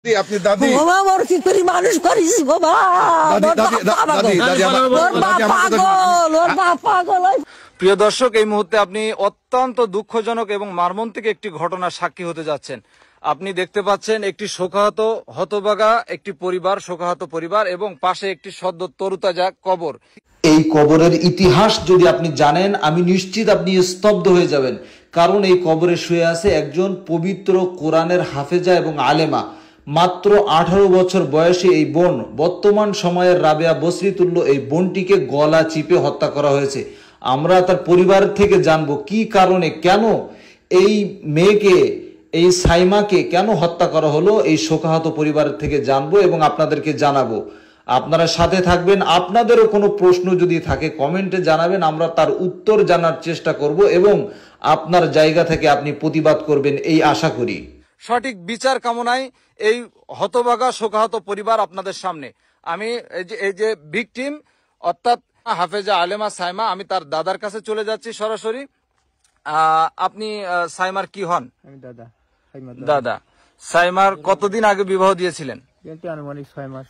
আপনি দাদি বাবা আমার কি করে মানুষ করিস বাবা পাগল। প্রিয় দর্শক, এই মুহূর্তে আপনি অত্যন্ত দুঃখজনক এবং মর্মান্তিক একটি ঘটনার সাক্ষী হতে যাচ্ছেন। আপনি দেখতে পাচ্ছেন একটি শোকাহত হতভাগা একটি পরিবার, শোকাহত পরিবার, এবং পাশে একটি সদ্য তরুতাজা কবর। এই কবরের ইতিহাস যদি আপনি জানেন, আমি নিশ্চিত আপনি স্তব্ধ হয়ে যাবেন। কারণ এই কবরে শুয়ে আছে একজন পবিত্র কোরআনের হাফেজা এবং আলেমা। মাত্র 18 বছর বয়সী এই বোন, বর্তমান সময়ের রাবেয়া বসরি তুল্য এই বোনটিকে গলা চিপে হত্যা করা হয়েছে। আমরা তার পরিবার থেকে জানবো কি কারণে, কেন এই মেয়েকে, এই সাইমাকে কেন হত্যা করা হলো, এই শোকাহত পরিবারের থেকে জানবো এবং আপনাদেরকে জানাবো। আপনারা সাথে থাকবেন। আপনাদেরও কোনো প্রশ্ন যদি থাকে কমেন্টে জানাবেন, আমরা তার উত্তর জানার চেষ্টা করব এবং আপনার জায়গা থেকে আপনি প্রতিবাদ করবেন এই আশা করি। সঠিক বিচার কামনায় এই হতভাগা শোকাহত পরিবার আপনাদের সামনে। আমি এই যে ভিকটিম অর্থাৎ হাফেজা আলেমা সাইমা, আমি তার দাদার কাছে চলে যাচ্ছি সরাসরি। আপনি সাইমার কি হন? দাদা, সাইমার কতদিন আগে বিবাহ দিয়েছিলেন? আনুমানিক 6 মাস।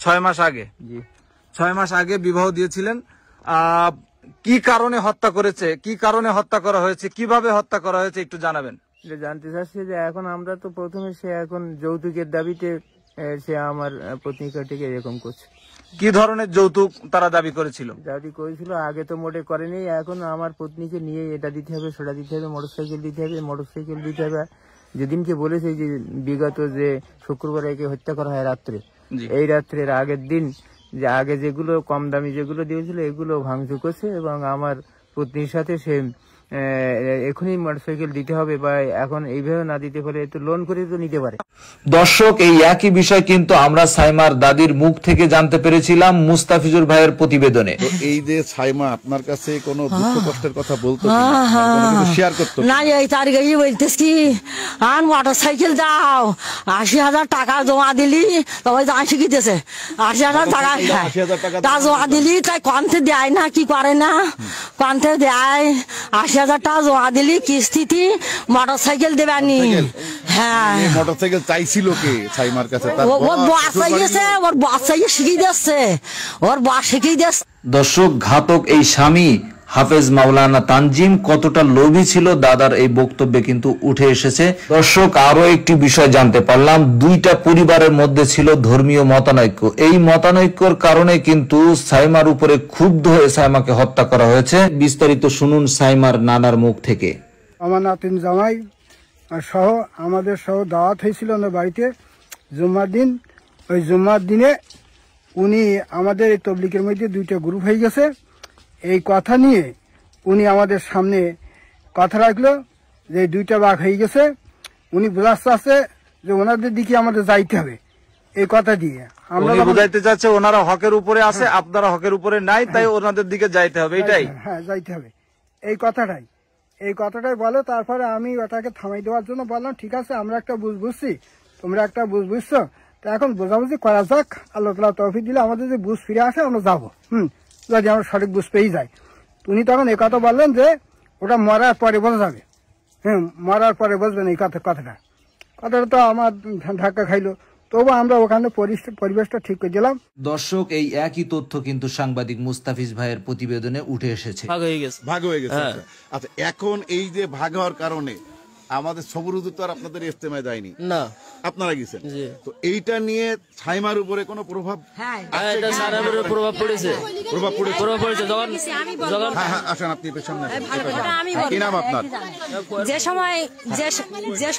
6 মাস আগে? জি, 6 মাস আগে বিবাহ দিয়েছিলেন। কি কারণে হত্যা করেছে, কি কারণে হত্যা করা হয়েছে, কিভাবে হত্যা করা হয়েছে একটু জানাবেন। জানতে চাচ্ছি যে এখন আমরা তো প্রথমে সে এখন যৌতুকের দাবিতে সে আমার পত্নীকে এরকম করছে। কি ধরনের যৌতুক তারা দাবি করেছিল? আগে তো মোটে করেনি। এখন আমার পত্নীকে নিয়ে এটা দিতে হবে, সেটা দিতে হবে, মোটরসাইকেল দিতে হবে। যেদিনকে বলেছে যে বিগত যে শুক্রবার একে হত্যা করা হয় রাত্রে, এই রাত্রের আগের দিন যে আগে যেগুলো কম দামি যেগুলো দিয়েছিল এগুলো ভাঙচুর করছে এবং আমার পত্নীর সাথে সে এখনই মোটরসাইকেল দিতে হবে বা এখন এইভাবে না দিতে পারে তো লোন করে তো নিতে পারে। দর্শক, এই একই বিষয় কিন্তু আমরা সাইমার দাদির মুখ থেকে জানতে পেরেছিলাম মুস্তাফিজুর ভাইয়ের প্রতিবেদনে। এই যে সাইমা আপনার কাছে কোনো দুঃখ কষ্টের কথা বলতো, শেয়ার করতো না? এই তারিখে বলতেছি আর মোটরসাইকেল দাও, 80,000 টাকা জমা দিলি তবে দান শিখিতেছে। 80,000 টাকা জমা দিলি, তাই কন্থে দেয় না, কি করে না, কন্থে দেয়। 80,000 টাকা জমা দিলি কিস্তিতে মোটরসাইকেল দেবেনি। হ্যাঁ, মোটরসাইকেল চাইছিল কে সাইমার কাছে? ওর বাচ্চা গেছে, ওর বাচ্চা শিখিয়ে দিচ্ছে, ওর বাস শিখিয়ে দিচ্ছে। দর্শক, ঘাতক এই স্বামী হাফেজ মাওলানা তানজিম কতটা লোভী ছিল দাদার এই বক্তব্যে কিন্তু উঠে এসেছে। দর্শক, আরো একটি বিষয় জানতে পারলাম, দুইটা পরিবারের মধ্যে ছিল ধর্মীয় মতানৈক্য। এই মতানৈক্যর কারণে কিন্তু সাইমার উপরে ক্ষুব্ধ হয়ে সাইমাকে হত্যা করা হয়েছে। বিস্তারিত শুনুন সাইমার নানার মুখ থেকে। আমার নাতিন জামাই সহ আমাদের সহ দাওয়াত হয়েছিল ওনার বাড়িতে জুম্মার দিন। ওই জুম্মার দিনে উনি আমাদের এই তবলিগের মধ্যে 2টা গ্রুপ হয়ে গেছে। এই কথা নিয়ে উনি আমাদের সামনে কথা রাখলো যে 2টা ভাগ হয়ে গেছে। উনি বোঝাতে চাচ্ছে যে ওনাদের দিকে আমাদের যাইতে হবে, এই কথা দিয়ে আমরা বুঝাইতে চাচ্ছে ওনারা হকের উপরে আছে, আপনারা হকের উপরে নাই, তাই ওনাদের দিকে যাইতে হবে, এটাই? হ্যাঁ, যাইতে হবে, এই কথাটাই বলে। তারপরে আমি ওটাকে থামাই দেওয়ার জন্য বললাম, ঠিক আছে আমরা একটা বুঝছি, তোমরা একটা বুঝছো, তো এখন বোঝাবুঝি করা যাক। আল্লাহ তাআলা তৌফিক দিলে আমাদের যদি বুঝ ফিরে আসে আমরা যাবো, যদি আমরা সঠিক বুঝ পেয়ে যাই। উনি তখন এই কথা বললেন যে ওটা মরার পরে বোঝা যাবে, মরার পরে বুঝবেন। এই কথাটা তো আমার ধাক্কা খাইলো, তবু আমরা ওখানে পরিবেশটা ঠিক করে দিলাম। দর্শক, এই একই তথ্য কিন্তু সাংবাদিক মুস্তাফিজ ভাইয়ের প্রতিবেদনে উঠে এসেছে। ভাগ হয়ে গেছে। আচ্ছা, এখন এই যে ভাগ হওয়ার কারণে আমাদের সবুর হুজুর তো আর আপনাদের ইজতেমায় যায়নি না, আপনারা গেছেন, তো এইটা নিয়ে সাইমার উপরে কোনো প্রভাব পড়েছে? যখন আসেন আপনি পেছনে, কি নাম আপনার? যে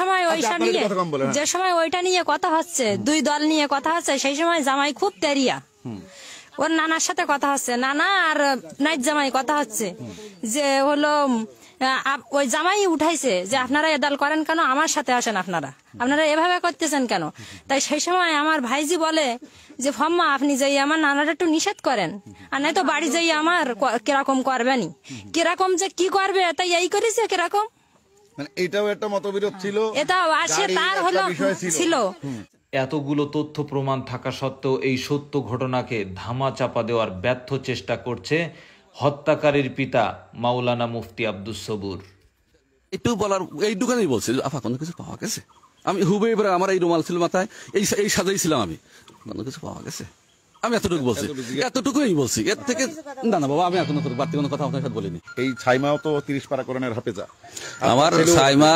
সময় ওইটা নিয়ে কথা হচ্ছে, 2 দল নিয়ে কথা হচ্ছে, সেই সময় জামাই খুব তেরিয়া। ওর নানার সাথে কথা হচ্ছে, নানা আর নাইট জামাই কথা হচ্ছে যে হলো ওই জামাই উঠাইছে যে আপনারা এ দল করেন কেন, আমার সাথে আসেন, আপনারা এভাবে করতেছেন কেন। তাই সেই সময় আমার ভাইজি বলে যে ফম্মা আপনি যাই আমার নানারা একটু নিষেধ করেন, আর নাই তো বাড়ি যাই আমার কিরকম করবেনি, কিরকম যে কি করবে, তাই এই করেছে কিরকম। এটাও একটা মতবিরোধ ছিল, এটাও আসে তার হলো ছিল। এতগুলো তথ্য প্রমাণ থাকা সত্ত্বেও এই সত্য ঘটনাকে ধামা চাপা দেওয়ার ব্যর্থ চেষ্টা করছে হত্যাকারীর পিতা মাওলানা মুফতি আব্দুস সবুর। একটু বলার এইটুখানি বলছে, আফা কোনো কিছু পাওয়া গেছে? আমি হুবেই আমার এই রুমাল ছিল মাথায়, এই সাজাই ছিলাম আমি। কোনো কিছু পাওয়া গেছে? আমি এতটুকু বলছি, এতটুকুই বলছি, এর থেকে না বাবা আমি এখনো বাড়তি কোনো কথা আপনার সাথে বলিনি। এই ছাইমাও তো 30 পারা কোরআনের হাফেজা। আমার ছাইমা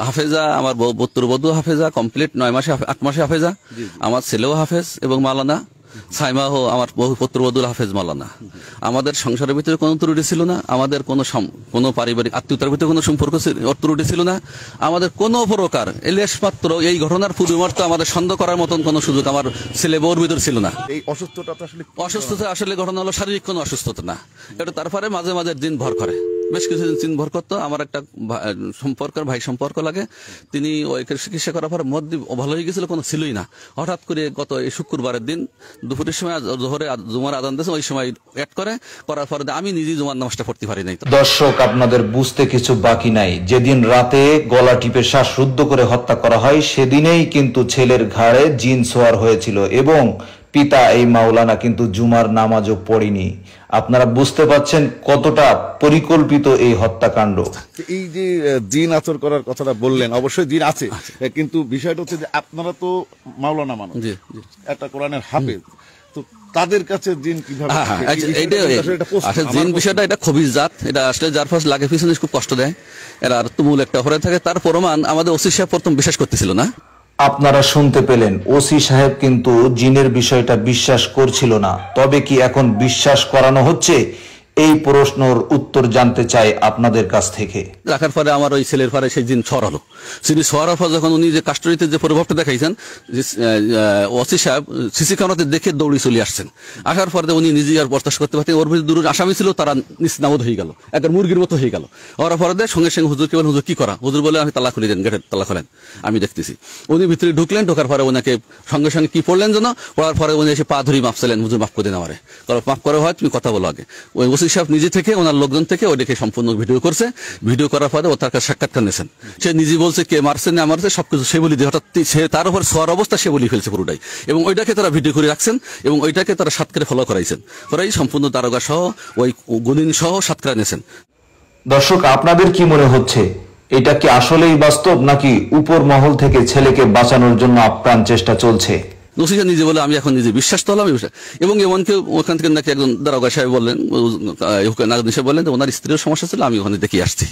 হাফেজা, আমার পুত্রবধূ হাফেজা, কমপ্লিট 8 মাসে হাফেজা। আমার ছেলেও হাফেজ এবং মাওলানা। ছাইমাও আমার পুত্রবধূর হাফেজ মাওলানা। আমাদের সংসারের ভিতরে কোনো ত্রুটি ছিল না, আমাদের কোনো পারিবারিক আত্মীয়তার ভিতরে কোনো সম্পর্ক ত্রুটি ছিল না, আমাদের কোনো প্রকার এলিয়াস মাত্র এই ঘটনার পূর্বমুহূর্তে আমাদের সন্দেহ করার মতন কোনো সুযোগ আমার ছেলে বউর ভিতরে ছিল না। এই অসুস্থতা আসলে ঘটনা হলো শারীরিক কোনো অসুস্থতা না, এটা তারপরে মাঝে মাঝে দিন ভর করে, বেশ কিছুদিন দিন ভর করতো। আমার একটা ভাই সম্পর্ক লাগে, তিনি ওই চিকিৎসা করার পর মধ্যে ভালো হয়ে গেছিল, কোনো ছিলই না। হঠাৎ করে গত এই শুক্রবারের দিন দুপুরের সময় জোহরে জুমার আজান দিয়েছে, ওই সময় অ্যাড করার পরে আমি নিজেই জুমার নামাজটা পড়তে পারি নাই। দর্শক, আপনাদের বুঝতে কিছু বাকি নাই। যেদিন রাতে গলা টিপে শ্বাসরুদ্ধ করে হত্যা করা হয়, সেদিনেই কিন্তু ছেলের ঘাড়ে জিন সোয়ার হয়েছিল এবং পিতা এই মাওলানা কিন্তু জুমার নামাজও পড়েনি। আপনারা বুঝতে পাচ্ছেন কতটা পরিকল্পিত এই হত্যাকাণ্ড। এই যে জিন আচর করার কথাটা বললেন, অবশ্যই জিন আছে, কিন্তু বিষয়টা হচ্ছে যে আপনারা তো মাওলানা মানুষ, একটা কোরআনের হাফেজ, তো তাদের কাছে জিন কিভাবে? জিন বিষয়টা এটা খুবই জাত, এটা আসলে যার ফার্স্ট লাগে পিছনে খুব কষ্ট দেয়, এরা আর তুমুল একটা হয়ে থাকে। তার প্রমাণ আমাদের ওসি সাহেব প্রথম বিশ্বাস করতেছিল না। আপনারা শুনতে পেলেন, ওসি সাহেব কিন্তু জিনের বিষয়টা বিশ্বাস করছিল না। তবে কি এখন বিশ্বাস করানো হচ্ছে? এই প্রশ্নের উত্তর জানতে চাই আপনাদের কাছ থেকে। রাখার পরে আমার ওই ছেলের পরে সেই জিন ছড়ালো। তিনি ছড়ার পর যখন উনি যে কাস্টডিতে যে প্রভাবটা দেখাইছেন, ওসি সাহেব সিসি ক্যামেরাতে দেখে দৌড়ি চলে আসছেন। আসার পরে উনি নিজেই আর বরদাস্ত করতে পারতেন, ওর ভিতরে দূর আসামি ছিল, তারা নিস্নাবদ হয়ে গেল, একবার মুরগির মতো হয়ে গেল। ওরা পরে সঙ্গে সঙ্গে হুজুরকে বলেন, হুজুর কি করা? হুজুর বলে আমি তালা খুলে দেন, গেটের তালা খোলেন, আমি দেখতেছি। উনি ভিতরে ঢুকলেন, ঢোকার পরে ওনাকে সঙ্গে সঙ্গে কি পড়লেন যেন, পড়ার পরে উনি এসে পা ধরি মাপ চাইলেন, হুজুর মাফ করে দেন আমারে। মাফ করা হয়, তুমি কথা বলো আগে। ওই ওসি সাহেব নিজে থেকে ওনার লোকজন থেকে ওটাকে সম্পূর্ণ ভিডিও করছে। ভিডিও করার পরে ও তার কাছে সাক্ষাৎকার নিয়েছেন। সে নিজে বলছে কে মারছে না মারছে সবকিছু সে বলি দিয়ে, হঠাৎ সে তার উপর শোয়ার অবস্থা সে বলি ফেলছে পুরোটাই, এবং ওইটাকে তারা ভিডিও করে রাখছেন এবং ওইটাকে তারা সাতকারে ফলো করাইছেন। ওরাই সম্পূর্ণ দারোগা সহ ওই গুলিন সহ সাতকারা নিয়েছেন। দর্শক, আপনাদের কি মনে হচ্ছে, এটা কি আসলেই বাস্তব নাকি উপর মহল থেকে ছেলেকে বাঁচানোর জন্য আপ্রাণ চেষ্টা চলছে? নসিহা নিজে বলে আমি এখন নিজে বিশ্বাস তো হলাম। এবং এমনকি ওখান থেকে নাকি একজন দারোগা সাহেব বললেন, নাগরিক সাহেব বললেন ওনার স্ত্রীর সমস্যা ছিল, আমি ওখানে দেখে আসছি।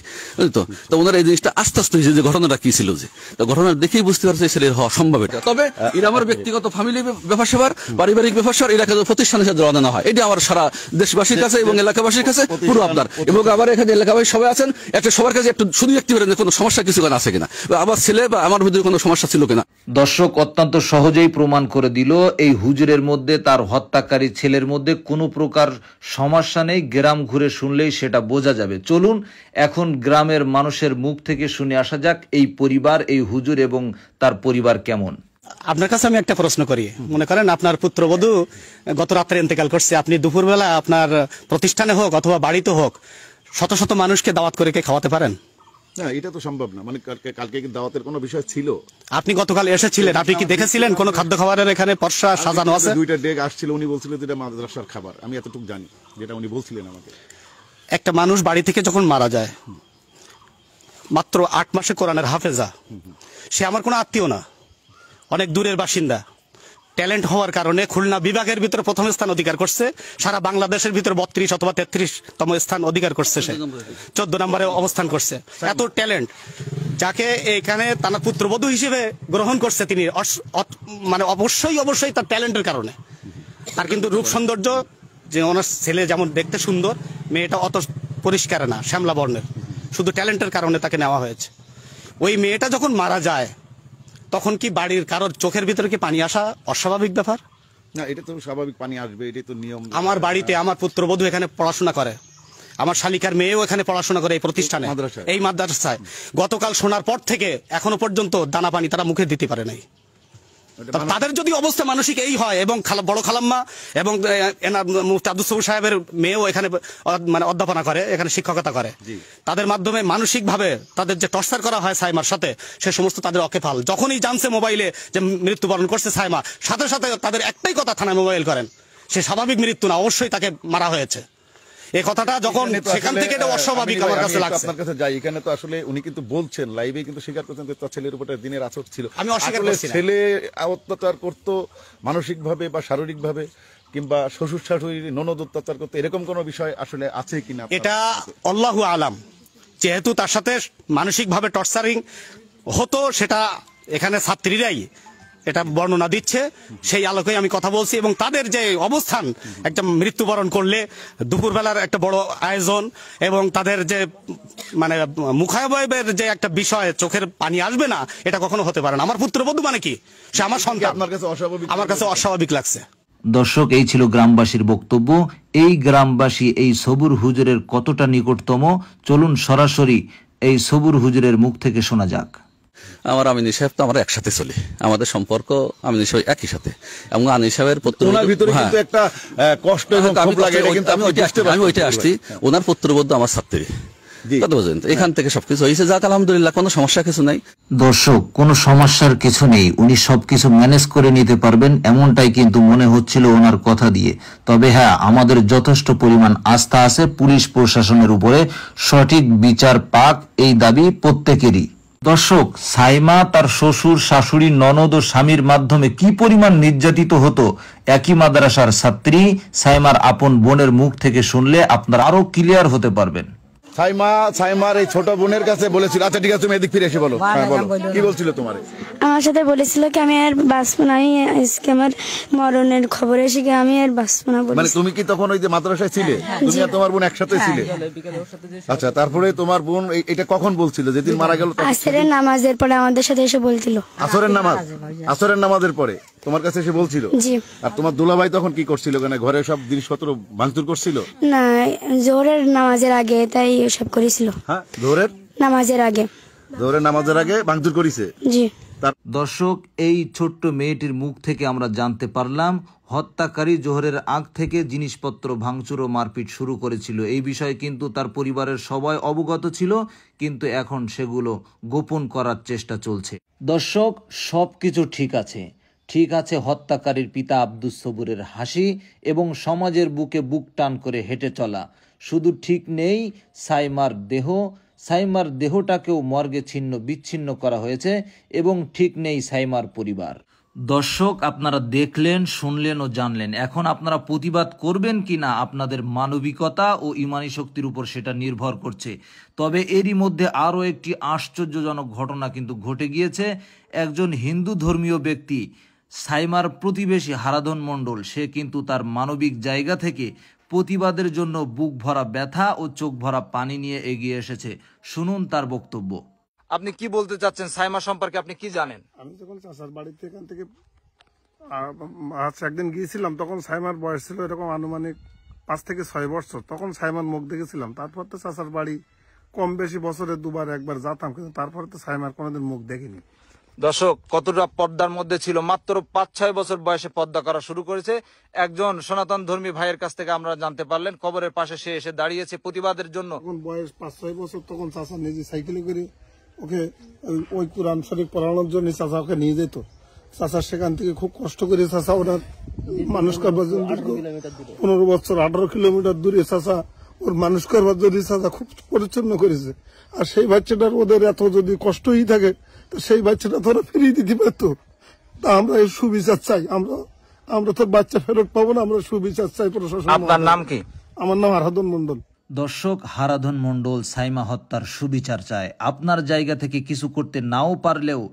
তো ওনার এই জিনিসটা আস্তে আস্তে হয়েছে যে ঘটনাটা কি ছিল, যে ঘটনা দেখেই বুঝতে পারছে ছেলের হওয়া সম্ভব এটা। তবে এরা আমার ব্যক্তিগত ফ্যামিলি ব্যাপার স্যাপার, পারিবারিক ব্যাপার স্যাপার, এলাকা প্রতিষ্ঠানের সাথে জড়ানো হয়, এটা আমার সারা দেশবাসীর কাছে এবং এলাকাবাসীর কাছে পুরো আপনার, এবং আবার এখানে এলাকাবাসী সবাই আছেন, একটা সবার কাছে একটু শুধু দেখতে পারেন কোনো সমস্যা কিছু আছে কিনা, আমার ছেলে বা আমার ভিতরে কোনো সমস্যা ছিল কিনা। দর্শক, অত্যন্ত সহজেই প্রমাণ করে দিল এই হুজুরের মধ্যে, তার হত্যাকারী ছেলের মধ্যে কোনো প্রকার সমস্যা নেই। গ্রাম ঘুরে শুনলেই সেটা বোঝা যাবে। চলুন এখন গ্রামের মানুষের মুখ থেকে শুনে আসা যাক এই পরিবার, এই হুজুর এবং তার পরিবার কেমন। আপনার কাছে আমি একটা প্রশ্ন করি, মনে করেন আপনার পুত্রবধূ গত রাত্রে ইন্তেকাল করছে, আপনি দুপুরবেলা আপনার প্রতিষ্ঠানে হোক অথবা বাড়িতে হোক শত শত মানুষকে দাওয়াত করে খাওয়াতে পারেন? না, এটা তো সম্ভব না। মানে কালকে কি দাওয়াতের কোনো বিষয় ছিল? আপনি গতকাল এসেছিলেন, আপনি কি দেখেছিলেন কোন খাদ্য খাবারের এখানে পরশা সাজানো আছে? দুইটা ডেক আসছিল, উনি বলছিলেন যেটা মাদ্রাসার খাবার, আমি এতটুকু জানি যেটা উনি বলছিলেন আমাকে। একটা মানুষ বাড়ি থেকে যখন মারা যায়, মাত্র 8 মাসে কোরআনের হাফেজা, সে আমার কোনো আত্মীয় না, অনেক দূরের বাসিন্দা, ট্যালেন্ট হওয়ার কারণে খুলনা বিভাগের ভিতরে প্রথম স্থান অধিকার করছে, সারা বাংলাদেশের ভিতরে 32 অথবা 33তম স্থান অধিকার করছে, সে 14 নম্বরে অবস্থান করছে। এত ট্যালেন্ট, যাকে এখানে তার পুত্রবধূ হিসেবে গ্রহণ করছে তিনি, মানে অবশ্যই তার ট্যালেন্টের কারণে। তার কিন্তু রূপ সৌন্দর্য, যে ওনার ছেলে যেমন দেখতে সুন্দর, মেয়েটা অত পরিষ্কার না, শ্যামলা বর্ণের, শুধু ট্যালেন্টের কারণে তাকে নেওয়া হয়েছে। ওই মেয়েটা যখন মারা যায় তখন কি বাড়ির কারোর চোখের ভিতরে কি পানি আসা অস্বাভাবিক ব্যাপার? না, এটা তো স্বাভাবিক, পানি আসবে, এটাই তো নিয়ম। আমার বাড়িতে আমার পুত্রবধূ এখানে পড়াশোনা করে, আমার শালিকার মেয়েও এখানে পড়াশোনা করে এই প্রতিষ্ঠানে, এই মাদ্রাসায়। গতকাল শোনার পর থেকে এখনো পর্যন্ত দানা পানি তারা মুখে দিতে পারে নাই। তাদের যদি অবস্থা মানসিক এই হয়, এবং বড় খালাম্মা এবং মুফতি আব্দুস সবুর সাহেবের মেয়েও এখানে মানে অধ্যাপনা করে, এখানে শিক্ষকতা করে, তাদের মাধ্যমে মানসিক ভাবে তাদের যে টর্চার করা হয় সাইমার সাথে, সে সমস্ত তাদের অকেফাল। যখনই জানছে মোবাইলে যে মৃত্যুবরণ করছে সাইমা, সাথে সাথে তাদের একটাই কথা থানায় মোবাইল করেন, সে স্বাভাবিক মৃত্যু না, অবশ্যই তাকে মারা হয়েছে। এই কথাটা যখন সেখান থেকে এটা অস্বাভাবিক আমার কাছে লাগছে। আপনার কাছে যাই, এখানে তো আসলে উনি কিন্তু বলছেন লাইভে কিন্তু স্বীকার করছেন যে তার ছেলের উপর দিনের আচর ছিল। আমি অস্বীকার করছি না। ছেলে অত্যাচার করতো মানসিকভাবে বা শারীরিকভাবে, কিংবা শ্বশুর শাশুড়ি ননদ অত্যাচার করতো, এরকম কোন বিষয় আসলে আছে কিনা এটা আল্লাহু আলাম। যেহেতু তার সাথে মানসিকভাবে টর্চারিং হতো, সেটা এখানে ছাত্রীরাই এটা বর্ণনা দিচ্ছে, সেই আলোকে আমি কথা বলছি। এবং তাদের যে অবস্থান, একটা মৃত্যুবরণ করলে দুপুরবেলার একটা বড় আয়োজন এবং তাদের যে মানে মুখাবয়বের যে একটা বিষয়, চোখের পানি আসবে না, এটা কখনো হতে পারে না। আমার পুত্রবধূ মানে কি, সে আমার সন্তান। আমার কাছে অস্বাভাবিক লাগছে। দর্শক, এই ছিল গ্রামবাসীর বক্তব্য। এই গ্রামবাসী এই সবুর হুজুরের কতটা নিকটতম, চলুন সরাসরি এই সবুর হুজুরের মুখ থেকে শোনা যাক। আমার আমিনী সাহেব তো আমরা একসাথে চলি, আমাদের সম্পর্ক আমিনী সাহেব একই সাথে। এবং আমিনী সাহেবের আমি ওইটা আসছি, ওনার পুত্রবধূ আমার ছাত্রী, এখান থেকে সবকিছু হয়েছে, যাক আলহামদুলিল্লাহ, কোনো সমস্যা কিছু নাই। দর্শক, কোনো সমস্যার কিছু নেই, উনি সবকিছু ম্যানেজ করে নিতে পারবেন, এমনটাই কিন্তু মনে হচ্ছিল ওনার কথা দিয়ে। তবে হ্যাঁ, আমাদের যথেষ্ট পরিমাণ আস্থা আছে পুলিশ প্রশাসনের উপরে, সঠিক বিচার পাক, এই দাবি প্রত্যেকেরই। দর্শক, সাইমা তার শ্বশুর, শাশুড়ি, ননদ ও স্বামীর মাধ্যমে কি পরিমাণ নির্যাতিত হতো একই মাদ্রাসার ছাত্রী সাইমার আপন বোনের মুখ থেকে শুনলে আপনারা আরো ক্লিয়ার হতে পারবেন। সাইমার এই ছোট বোনের কাছে বলেছিল, আচ্ছা ঠিক আছে তুমি এদিক ফিরে এসে বলো, বলো কি বলছিল তোমার? আমার সাথে বলেছিল কি আমি আর বাঁচবো না, আমি আজকে আমার মরণের খবর এসে গিয়ে আমি আর বাঁচবো না। মানে তুমি কি তখন ওই যে মাদ্রাসায় ছিলে? তুমি আর তোমার বোন একসাথে ছিলে? আচ্ছা, তারপরে তোমার বোন এটা কখন বলছিল, যেদিন মারা গেল? আসরের নামাজের পরে আমাদের সাথে এসে বলছিল। আসরের নামাজের পরে তোমার কাছে এসে বলছিল? জি। আর তোমার দুলাভাই তখন কি করছিল? কেন ঘরে সব জিনিসপত্র ভাঙচুর করছিল? না, জোহরের নামাজের আগে তাই এসব করেছিল। হ্যাঁ, জোহরের নামাজের আগে ভাঙচুর করেছে। জি। দর্শক, এই ছোট্ট মেয়েটির মুখ থেকে আমরা জানতে পারলাম হত্যাকারী জোহরের আগ থেকে জিনিসপত্র ভাঙচুর ও মারপিট শুরু করেছিল। এই বিষয়ে কিন্তু তার পরিবারের সবাই অবগত ছিল, কিন্তু এখন সেগুলো গোপন করার চেষ্টা চলছে। দর্শক, সবকিছু ঠিক আছে হত্যাকারীর পিতা আব্দুস সবুরের হাসি এবং সমাজের বুকে বুক টান করে হেঁটে চলা। শুধু ঠিক নেই সাইমার দেহটাকেও মর্গে ছিন্ন বিচ্ছিন্ন করা হয়েছে এবং ঠিক নেই সাইমার পরিবার। দর্শক, আপনারা দেখলেন, শুনলেন ও জানলেন। এখন আপনারা প্রতিবাদ করবেন কিনা আপনাদের মানবিকতা ও ইমানি শক্তির উপর সেটা নির্ভর করছে। তবে এরই মধ্যে আরও একটি আশ্চর্যজনক ঘটনা কিন্তু ঘটে গিয়েছে। একজন হিন্দু ধর্মীয় ব্যক্তি, সাইমার প্রতিবেশী হারাধন মণ্ডল, সে কিন্তু তার মানবিক জায়গা থেকে প্রতিবাদের জন্য বুক ভরা ব্যথা ও চোখ ভরা পানি নিয়ে এগিয়ে এসেছে। শুনুন তার বক্তব্য। আপনি কি বলতে চাচ্ছেন সাইমা সম্পর্কে, আপনি কি জানেন? আমি যখন চাচার বাড়িতে এখান থেকে একদিন গিয়েছিলাম, তখন সাইমার বয়স ছিল এরকম আনুমানিক 5 থেকে 6 বছর। তখন সাইমার মুখ দেখেছিলাম। তারপর তো চাচার বাড়ি কম বেশি বছরে 2বার 1বার যেতাম, কিন্তু তারপরে তো সাইমার কোনোদিন মুখ দেখিনি। দর্শক, কতটা পর্দার মধ্যে ছিল, মাত্র 5-6 বছর বয়সে পর্দা করা শুরু করেছে। একজন সনাতন ধর্মী ভাইয়ের কাছ থেকে আমরা জানতে পারলেন, কবরের পাশে সে এসে দাঁড়িয়েছে প্রতিবাদের জন্য। তখন বয়স 5-6 বছর, তখন চাচা নিজে সাইকেলে করে ওকে ওই কোরআন শরীফ পড়ানোর জন্য চাচা ওকে নিয়ে যেত। চাচা সেখান থেকে খুব কষ্ট করে চাচা ওনার মানুষ করবার জন্য 15 বছর 18 কিলোমিটার দূরে চাচা ওর মানুষ করবার জন্য চাচা খুব পরিচ্ছন্ন করেছে। আর সেই বাচ্চাটার ওদের এত যদি কষ্টই থাকে, তো সেই বাচ্চাটা তোরা ফিরিয়ে দিতে পারতো। তা আমরা এই সুবিচার চাই। আমরা তো বাচ্চা ফেরত পাবো না, আমরা সুবিচার চাই প্রশাসন। আপনার নাম কি? আমার নাম হারাধন মণ্ডল। দর্শক, হারাধন মণ্ডল সাইমা হত্যার সুবিচার চায়। আপনার জায়গা থেকে কিছু করতে নাও পারলেও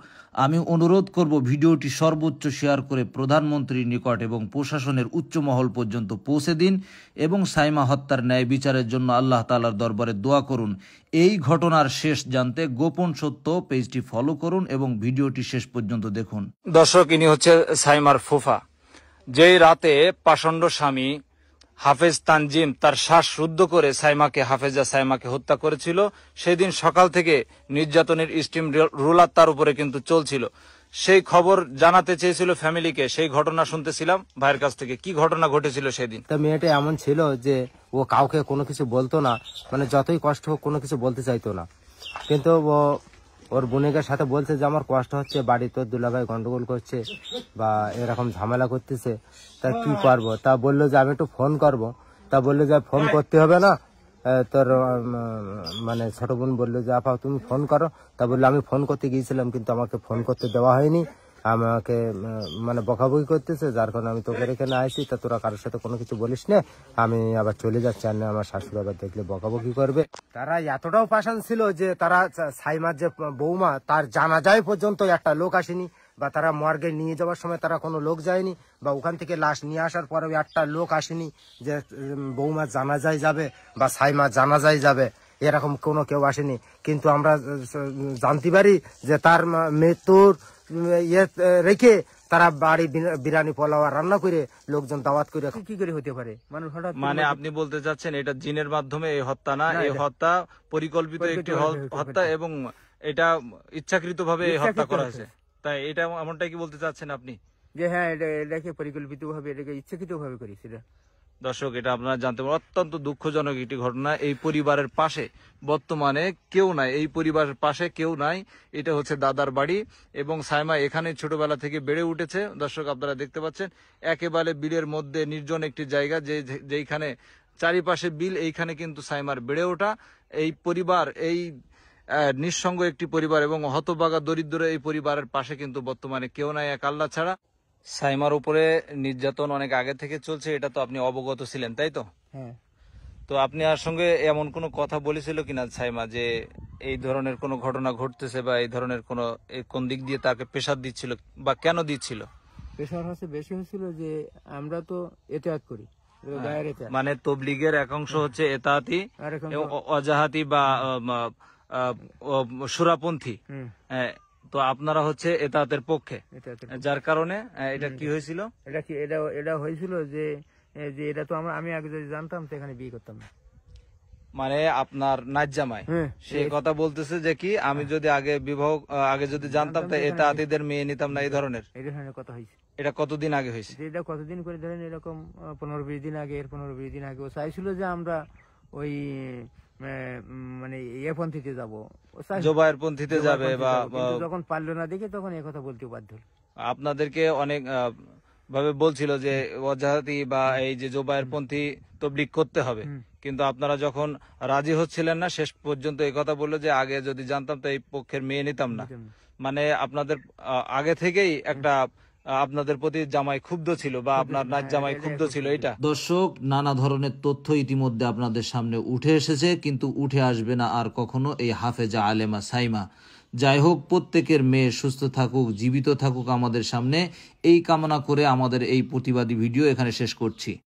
আমি অনুরোধ করব ভিডিওটি সর্বোচ্চ শেয়ার করে প্রধানমন্ত্রীর নিকট এবং প্রশাসনের উচ্চ মহল পর্যন্ত পৌঁছে দিন এবং সাইমা হত্যার ন্যায় বিচারের জন্য আল্লাহ তাআলার দরবারে দোয়া করুন। এই ঘটনার শেষ জানতে গোপন সত্য পেজটি ফলো করুন এবং ভিডিওটি শেষ পর্যন্ত দেখুন। দর্শক, ইনি হচ্ছে সাইমার ফুফা। যেই রাতে পাষণ্ড স্বামী হাফেজ তানজিম তার শ্বাস রুদ্ধ করে হাফেজা সাইমাকে হত্যা করেছিল, সেদিন সকাল থেকে নির্যাতনের স্টিম রোলার তার উপরে কিন্তু চলছিল। সেই খবর জানাতে চেয়েছিল ফ্যামিলিকে, সেই ঘটনা শুনতেছিলাম ভাইয়ের কাছ থেকে। কি ঘটনা ঘটেছিল সেদিন? তা মেয়েটা এমন ছিল যে ও কাউকে কোনো কিছু বলতো না, মানে যতই কষ্ট হোক কোনো কিছু বলতে চাইতো না। কিন্তু ওর বোনের সাথে বলছে যে আমার কষ্ট হচ্ছে, বাড়িতে দুলাভাই গন্ডগোল করছে বা এরকম ঝামেলা করতেছে, তা কি করবো। তা বললো যে আমি একটু ফোন করবো। তা বললো যে ফোন করতে হবে না, তোর মানে ছোট বোন বললো যে আপা তুমি ফোন করো। তা বললো আমি ফোন করতে গিয়েছিলাম কিন্তু আমাকে ফোন করতে দেওয়া হয়নি, আমাকে মানে বকাবকি করতেছে, যার কারণে আমি তোকে এখানে আসি। তা তোরা কারোর সাথে কোনো কিছু বলিস না, আমি আবার চলে যাচ্ছি, আর না আমার শাশুড়ি আবার দেখলে বকাবকি করবে। তারা এতটাও পাষাণ ছিল যে তারা সাইমার যে বৌমা তার জানাজায় পর্যন্ত একটা লোক আসেনি, বা তারা মর্গে নিয়ে যাওয়ার সময় তারা কোনো লোক যায়নি, বা ওখান থেকে লাশ নিয়ে আসার পরেও একটা লোক আসেনি যে বৌমা জানাজায় যাবে বা সাইমা জানাজায় যাবে, এরকম কোনো কেউ আসেনি। কিন্তু আমরা জানতে পারি যে তার মৃত্যুর ইয়ে রেখে তারা বাড়ি বিরিয়ানি পোলাও রান্না করে লোকজন দাওয়াত করে কি করে হতে পারে মানুষ হঠাৎ। মানে আপনি বলতে চাচ্ছেন এটা জিনের মাধ্যমে এই হত্যা না, এই হত্যা পরিকল্পিত একটি হত্যা এবং এটা ইচ্ছাকৃত ভাবে হত্যা করা হয়েছে, তাই এটা এমনটাই কি বলতে চাচ্ছেন আপনি? যে হ্যাঁ এটাকে পরিকল্পিত ভাবে, এটাকে ইচ্ছাকৃত ভাবে করেছিল। দর্শক, এটা আপনারা জানতে পারেন, অত্যন্ত দুঃখজনক একটি ঘটনা। এই পরিবারের পাশে বর্তমানে কেউ নাই, এই পরিবারের পাশে কেউ নাই। এটা হচ্ছে দাদার বাড়ি এবং সাইমা এখানে ছোটবেলা থেকে বেড়ে উঠেছে। দর্শক, আপনারা দেখতে পাচ্ছেন একেবারে বিলের মধ্যে নির্জন একটি জায়গা, যেখানে চারিপাশে বিল, এইখানে কিন্তু সাইমার বেড়ে ওঠা। এই পরিবার, এই নিঃসঙ্গ একটি পরিবার এবং হতভাগা দরিদ্র এই পরিবারের পাশে কিন্তু বর্তমানে কেউ নাই, এক আল্লাহ ছাড়া। সাইমার উপরে নির্যাতন অনেক আগে থেকে চলছে, এটা তো আপনি অবগত ছিলেন, তাই তো? হ্যাঁ। তো আপনি আর সঙ্গে এমন কোনো কথা বলেছিল কিনা সাইমা যে এই ধরনের কোনো ঘটনা ঘটতেছে বা এই ধরনের কোনো কোন দিক দিয়ে তাকে প্রেসার দিচ্ছিল বা কেন দিচ্ছিল? প্রেসার হচ্ছে বেশি হয়েছিল যে আমরা তো এতায়াত করি, মানে তবলিগের এক অংশ হচ্ছে এতায়াতি, অজাহাতি বা সুরাপন্থী, তো আপনারা হচ্ছে এতায়াতের পক্ষে, যার কারণে এটা কি হয়েছিল? এটা হয়েছিল যে এটা তো আমি আগে যদি জানতাম তো এখানে বিয়ে করতাম না। মানে আপনার নাচ জামাই সে কথা বলতেছে যে কি আমি যদি আগে যদি জানতাম তো এতায়াতিদের মেয়ে নিতাম না, এই ধরনের কথা হয়েছে। এটা কতদিন আগে হয়েছে? এটা কতদিন করে ধরেন এরকম 15-20 দিন আগে, 15-20 দিন আগে ও চাইছিল যে আমরা ওই মানে পন্থীতে যাবো, জোবায়ের পন্থীতে যাবে, বা যখন পারলো না দেখে তখন এই কথা বলতে বাধ্য। আপনাদেরকে অনেক ভাবে বলছিল যে ওয়াজাহাতি বা এই যে জোবায়ের পন্থী তবলিগ করতে হবে, কিন্তু আপনারা যখন রাজি হচ্ছিলেন না শেষ পর্যন্ত এই কথা বললো যে আগে যদি জানতাম তো এই পক্ষের মেয়ে নিতাম না। মানে আপনাদের আগে থেকেই একটা আপনাদের প্রতি জামাই ক্ষুব্ধ ছিল বা আপনার নাচ জামাই ক্ষুব্ধ ছিল। এটা দর্শক, নানা ধরনের তথ্য ইতিমধ্যে আপনাদের সামনে উঠে এসেছে, কিন্তু উঠে আসবে না আর কখনো এই হাফেজা আলেমা সাইমা। যাই হোক, প্রত্যেকের মেয়ে সুস্থ থাকুক, জীবিত থাকুক আমাদের সামনে, এই কামনা করে আমাদের এই প্রতিবাদী ভিডিও এখানে শেষ করছি।